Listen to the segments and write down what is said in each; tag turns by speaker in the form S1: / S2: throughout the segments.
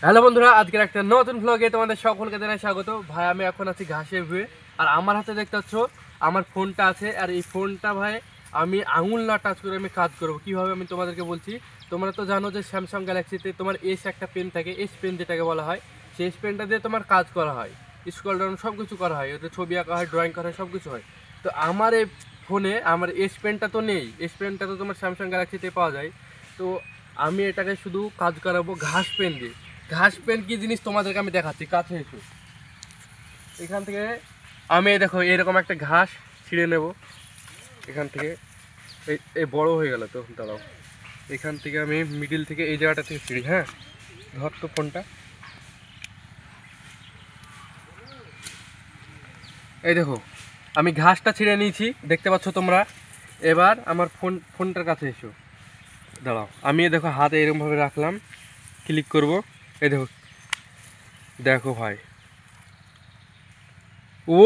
S1: Hello বন্ধুরা, আজকের একটা নতুন ভ্লগে তোমাদের সকলকে জানাই স্বাগত। ভাই আমি এখন আছি ঘাসের ভুঁয়ে, আর আমার হাতে দেখতে পাচ্ছ আমার ফোনটা আছে। আর এই ফোনটা ভাই আমি আঙুল না টাচ করে আমি কাজ করবো কীভাবে আমি তোমাদেরকে বলছি। তোমরা তো জানো যে স্যামসাং গ্যালাক্সিতে তোমার এস একটা পেন থাকে, এস পেন যেটাকে বলা হয়, সেই এস পেনটা দিয়ে তোমার কাজ করা হয়, স্ক্রল ডাউন সব কিছু করা হয়, ওতে ছবি আঁকা হয়, ড্রয়িং করা হয়, সব কিছু হয়। তো আমার এই ফোনে আমার এস পেনটা তো নেই, এস পেনটা তো তোমার স্যামসাং গ্যালাক্সিতে পাওয়া যায়। তো আমি এটাকে শুধু কাজ করাবো ঘাস পেন দিয়ে। ঘাস পেন কি জিনিস তোমাদেরকে আমি দেখাচ্ছি, কাছে এসো। এখান থেকে আমি দেখো এরকম একটা ঘাস ছিঁড়ে নেব, এখান থেকে এই বড় হয়ে গেল তো, দাঁড়াও, এখান থেকে আমি মিডিল থেকে এই জায়গাটা থেকে ছিঁড়ি। হ্যাঁ, ধর তো ফোনটা, এই দেখো আমি ঘাসটা ছিঁড়ে নিয়েছি, দেখতে পাচ্ছ তোমরা। এবার আমার ফোনটার কাছে এসো, দাঁড়াও, আমি দেখো হাতে এরকমভাবে রাখলাম, ক্লিক করব, এই দেখো, দেখো ভাই, ও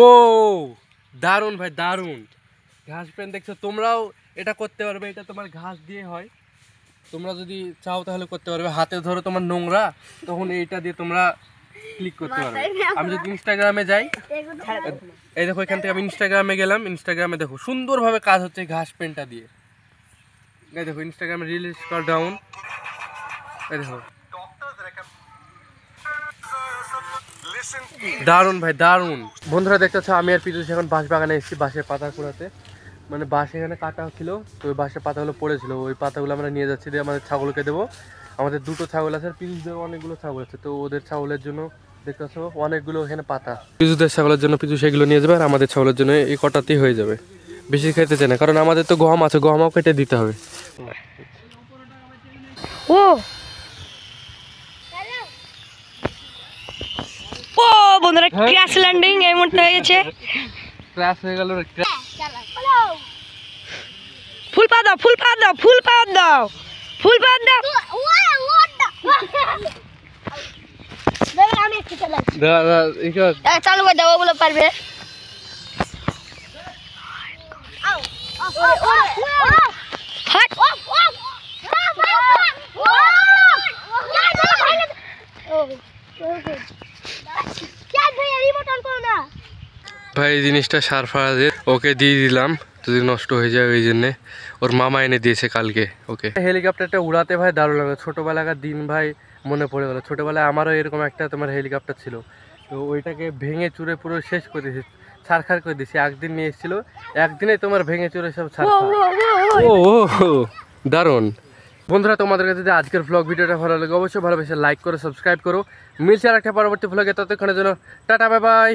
S1: দারুণ ভাই দারুণ। ঘাস পেন দেখছো, তোমরাও এটা করতে পারবে, এটা তোমার ঘাস দিয়ে হয়, তোমরা যদি চাও তাহলে করতে পারবে। হাতে ধরো তোমার নোংরা, তখন এইটা দিয়ে তোমরা ক্লিক করতে পারবে। আমি যদি ইনস্টাগ্রামে যাই, এই দেখো এখান থেকে আমি ইনস্টাগ্রামে গেলাম, ইনস্টাগ্রামে দেখো সুন্দরভাবে কাজ হচ্ছে ঘাস পেনটা দিয়ে। এই দেখো ইনস্টাগ্রামে রিল স্ক্রল ডাউন, এই দেখো দারুণ ভাই দারুণ। বন্ধুরা দেখতে পাচ্ছ আমি আর পিজুষ এখন বাঁশ বাগানে এসেছি, বাঁশের পাতা কুড়াতে। মানে বাঁশ এখানে কাটা ছিল, তো ওই বাঁশের পাতাগুলো পড়েছিল, ওই পাতাগুলো আমরা নিয়ে যাচ্ছি, দিয়ে আমাদের ছাগলকে দেবো। আমাদের দুটো ছাগল আছে, আর পিজুষদের অনেকগুলো ছাগল আছে, তো ওদের ছাগলের জন্য দেখতে পাচ্ছ অনেকগুলো এখানে পাতা। পিজুষদের ছাগলের জন্য পিজুষ এগুলো নিয়ে যাবে, আর আমাদের ছাগলের জন্য এই কটাতেই হয়ে যাবে, বেশি খেতে চায় না, কারণ আমাদের তো গম আছে, গমও কেটে দিতে হবে।
S2: ও বন্ধুরা, ক্র্যাশ ল্যান্ডিং এই মুহূর্তে হয়ে গেছে,
S1: ক্র্যাশ হয়ে গেল।
S2: ফুল পা দাও, ফুল পা দাও, ফুল পা দাও, ফুল পা দাও। চালু করে দাও, ওগুলো পারবে।
S1: ভাই এই জিনিসটা সারফারাজের, ওকে দিয়ে দিলাম যদি নষ্ট হয়ে যায়, ওই জন্যে ওর মামা এনে দিয়েছে কালকে ওকে। হেলিকপ্টারটা উড়াতে ভাই দারুণ লাগলো, ছোটোবেলাকার দিন ভাই মনে পড়ে গেলো। ছোটোবেলায় আমারও এরকম একটা তোমার হেলিকপ্টার ছিল, তো ওইটাকে ভেঙে চুরে পুরো শেষ করে দিয়েছি, ছারখার করে দিয়েছি। একদিন নিয়ে এসেছিলো, একদিনে তোমার ভেঙে চুরে সব ছারখার। ও দারুণ। বন্ধুরা তোমাদের কাছে যদি আজকের ভ্লগ ভিডিওটা ভালো লাগে অবশ্যই ভালোবেসে লাইক করো, সাবস্ক্রাইব করো। মিলছে আর একটা পরবর্তী ভ্লগে, ততক্ষণের জন্য টাটা, বাই বাই।